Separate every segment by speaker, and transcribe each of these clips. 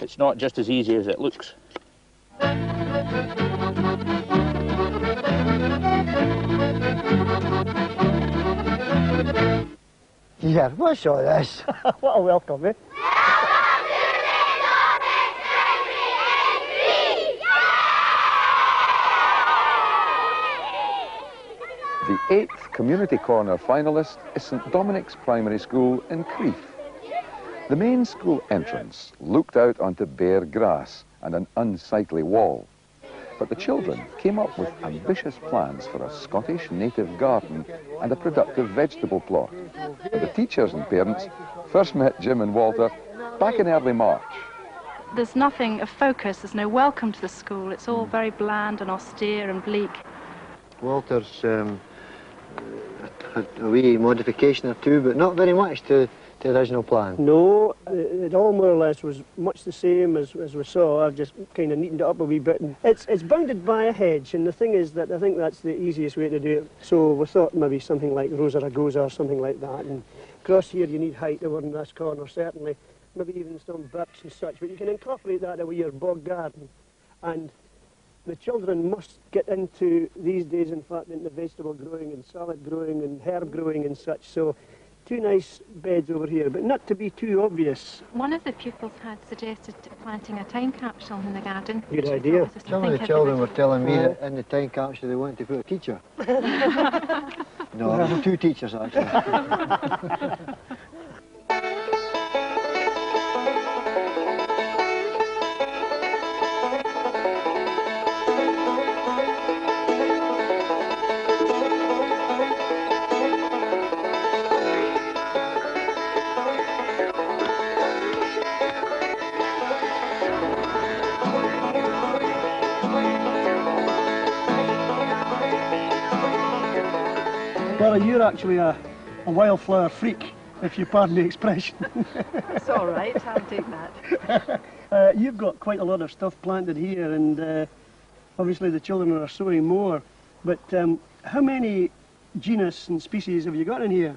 Speaker 1: It's not just as easy as it looks.
Speaker 2: Yeah, what's all this?
Speaker 3: What a welcome, eh?
Speaker 4: The 8th Community Corner finalist is St Dominics Primary School in Crieff. The main school entrance looked out onto bare grass and an unsightly wall. But the children came up with ambitious plans for a Scottish native garden and a productive vegetable plot. And the teachers and parents first met Jim and Walter back in early March.
Speaker 5: There's nothing of focus, there's no welcome to the school. It's all very bland and austere and bleak.
Speaker 2: Walter's a wee modification or two, but not very much to the original plan.
Speaker 3: No, it all more or less was much the same as we saw. I've just kind of neatened it up a wee bit. And it's bounded by a hedge, and the thing is that I think that's the easiest way to do it. So we thought maybe something like Rosa Ragosa or something like that. And across here you need height over in this corner, certainly. Maybe even some birch and such, but you can incorporate that with your bog garden. And the children must get into, these days in fact, into vegetable growing and salad growing and herb growing and such. So 2 nice beds over here, but not to be too obvious.
Speaker 6: One of the pupils had suggested planting a time capsule in the garden.
Speaker 3: Good idea.
Speaker 2: Some of the children were telling me that in the time capsule they wanted to put a teacher. No, there were 2 teachers actually.
Speaker 3: Well, you're actually a wildflower freak, if you pardon the expression.
Speaker 5: It's all right, I'll take that.
Speaker 3: You've got quite a lot of stuff planted here, and obviously the children are sowing more. But how many genus and species have you got in here?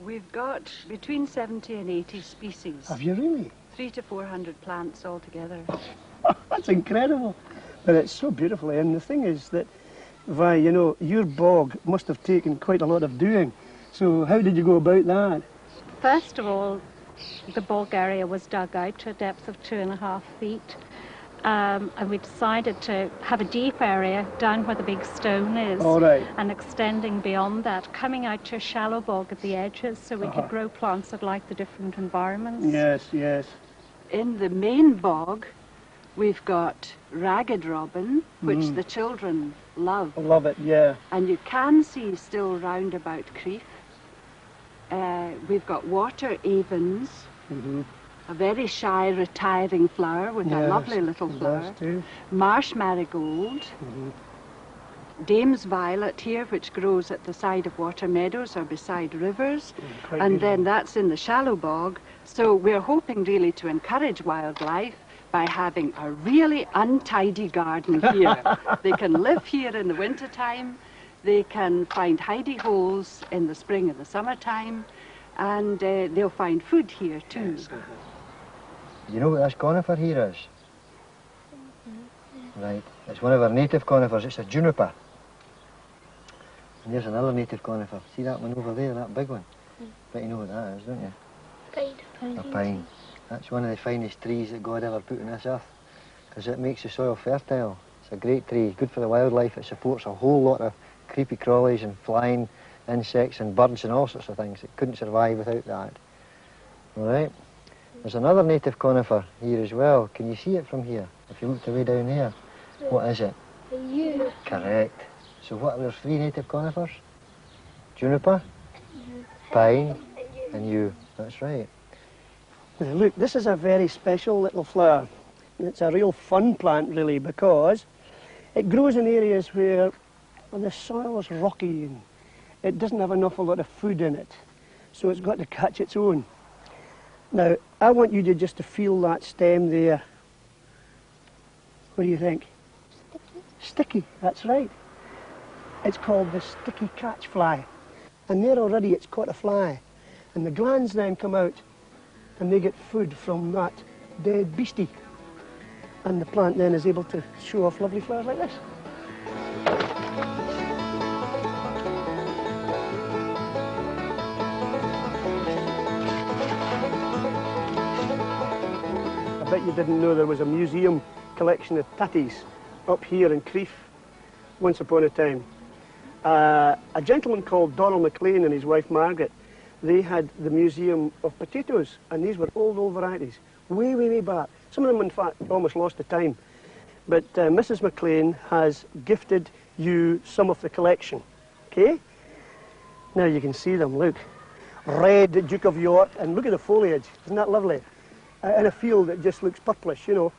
Speaker 7: We've got between 70 and 80 species.
Speaker 3: Have you really?
Speaker 7: 300 to 400 plants altogether.
Speaker 3: That's incredible. But it's so beautiful, and the thing is that, Vi, you know, your bog must have taken quite a lot of doing. So how did you go about that?
Speaker 6: First of all, the bog area was dug out to a depth of 2.5 feet. And we decided to have a deep area down where the big stone is.
Speaker 3: All right.
Speaker 6: And extending beyond that, coming out to a shallow bog at the edges so we could grow plants that like the different environments.
Speaker 3: Yes, yes.
Speaker 7: In the main bog, we've got ragged robin, which the children love.
Speaker 3: I love it, yeah.
Speaker 7: And you can see still round about Crieff. We've got water avens, a very shy, retiring flower with a lovely little flower. Marsh marigold, dame's violet here, which grows at the side of water meadows or beside rivers. And then that's in the shallow bog. So we're hoping really to encourage wildlife by having a really untidy garden here. They can live here in the winter time, they can find hidey holes in the spring and the summertime, and they'll find food here too.
Speaker 2: Yes. You know what this conifer here is? Right, it's one of our native conifers, it's a juniper. And there's another native conifer, see that one over there, that big one? Bet you know what that is, don't you?
Speaker 8: Pine.
Speaker 2: A pine. That's one of the finest trees that God ever put on this earth, because it makes the soil fertile. It's a great tree, good for the wildlife. It supports a whole lot of creepy crawlies and flying insects and birds and all sorts of things. It couldn't survive without that. All right. There's another native conifer here as well. Can you see it from here? If you looked away down there, what is it?
Speaker 8: A yew.
Speaker 2: Correct. So what are there 3 native conifers? Juniper, pine, and yew. That's right.
Speaker 3: Now look, this is a very special little flower. It's a real fun plant really, because it grows in areas where the soil is rocky and it doesn't have an awful lot of food in it. So it's got to catch its own. Now, I want you to just to feel that stem there. What do you think? Sticky, that's right. It's called the sticky catch fly. And there already it's caught a fly. And the glands then come out and they get food from that dead beastie. And the plant then is able to show off lovely flowers like this. I bet you didn't know there was a museum collection of tatties up here in Crieff once upon a time. A gentleman called Donald McLean and his wife Margaret, they had the Museum of Potatoes, and these were old varieties, way back. Some of them, in fact, almost lost to time. But Mrs. McLean has gifted you some of the collection, okay? Now you can see them, look. Red Duke of York, and look at the foliage, isn't that lovely? In a field that just looks purplish, you know.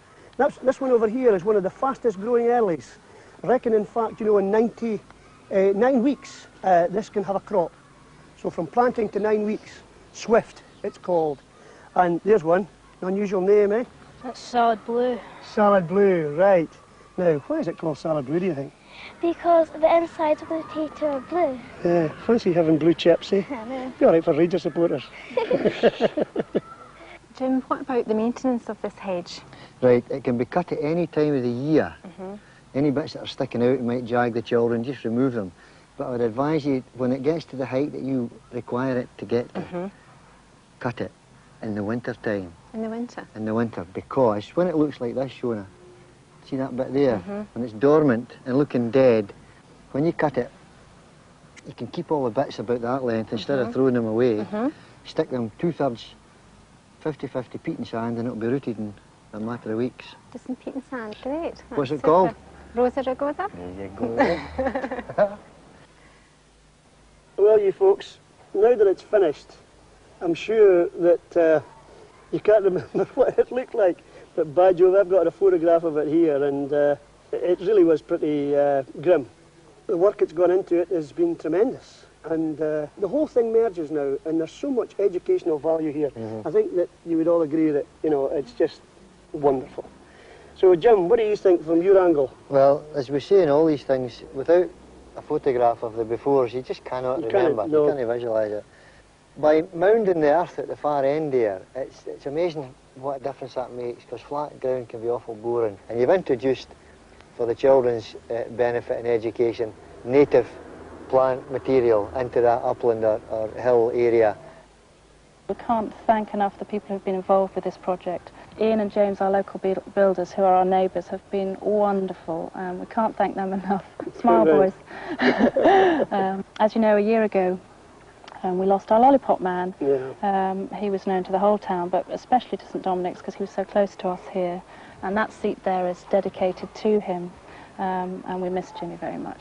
Speaker 3: This one over here is one of the fastest growing earlies. I reckon, in fact, you know, in 9 weeks, this can have a crop. So from planting to 9 weeks, Swift, it's called. And there's one, an unusual name, eh?
Speaker 8: That's salad blue.
Speaker 3: Salad blue, right. Now, why is it called salad blue, do you think?
Speaker 8: Because the insides of the potato are blue.
Speaker 3: Yeah, fancy having blue chips, eh?
Speaker 8: I know.
Speaker 3: Be all right for Rangers supporters.
Speaker 9: Jim, what about the maintenance of this hedge?
Speaker 2: Right, it can be cut at any time of the year. Any bits that are sticking out and might jag the children, just remove them. But I would advise you, when it gets to the height that you require it to get to, cut it in the winter time.
Speaker 9: In the winter?
Speaker 2: In the winter, because when it looks like this, Shona, see that bit there? When it's dormant and looking dead, when you cut it, you can keep all the bits about that length instead of throwing them away. Stick them 2/3, 50-50 peat and sand, and it'll be rooted in a matter of weeks.
Speaker 9: Just some peat and sand, great.
Speaker 2: What's it
Speaker 9: Super.
Speaker 2: called?
Speaker 9: Rosa rugosa?
Speaker 2: There you go.
Speaker 3: Well, you folks, now that it's finished, I'm sure that you can't remember what it looked like, but by Jove, I've got a photograph of it here, and it really was pretty grim. The work that's gone into it has been tremendous, and the whole thing merges now, and there's so much educational value here. I think that you would all agree that, you know, it's just wonderful. So, Jim, what do you think from your angle?
Speaker 2: Well, as we say in all these things, without a photograph of the befores, you just cannot remember. You can't visualise it. By mounding the earth at the far end there, it's amazing what a difference that makes, because flat ground can be awful boring. And you've introduced, for the children's benefit and education, native plant material into that upland or hill area.
Speaker 5: We can't thank enough the people who've been involved with this project. Ian and James, our local builders, who are our neighbours, have been wonderful. We can't thank them enough. Smile, boys. As you know, a year ago, we lost our lollipop man. He was known to the whole town, but especially to St Dominic's, because he was so close to us here. And that seat there is dedicated to him, and we miss Jimmy very much.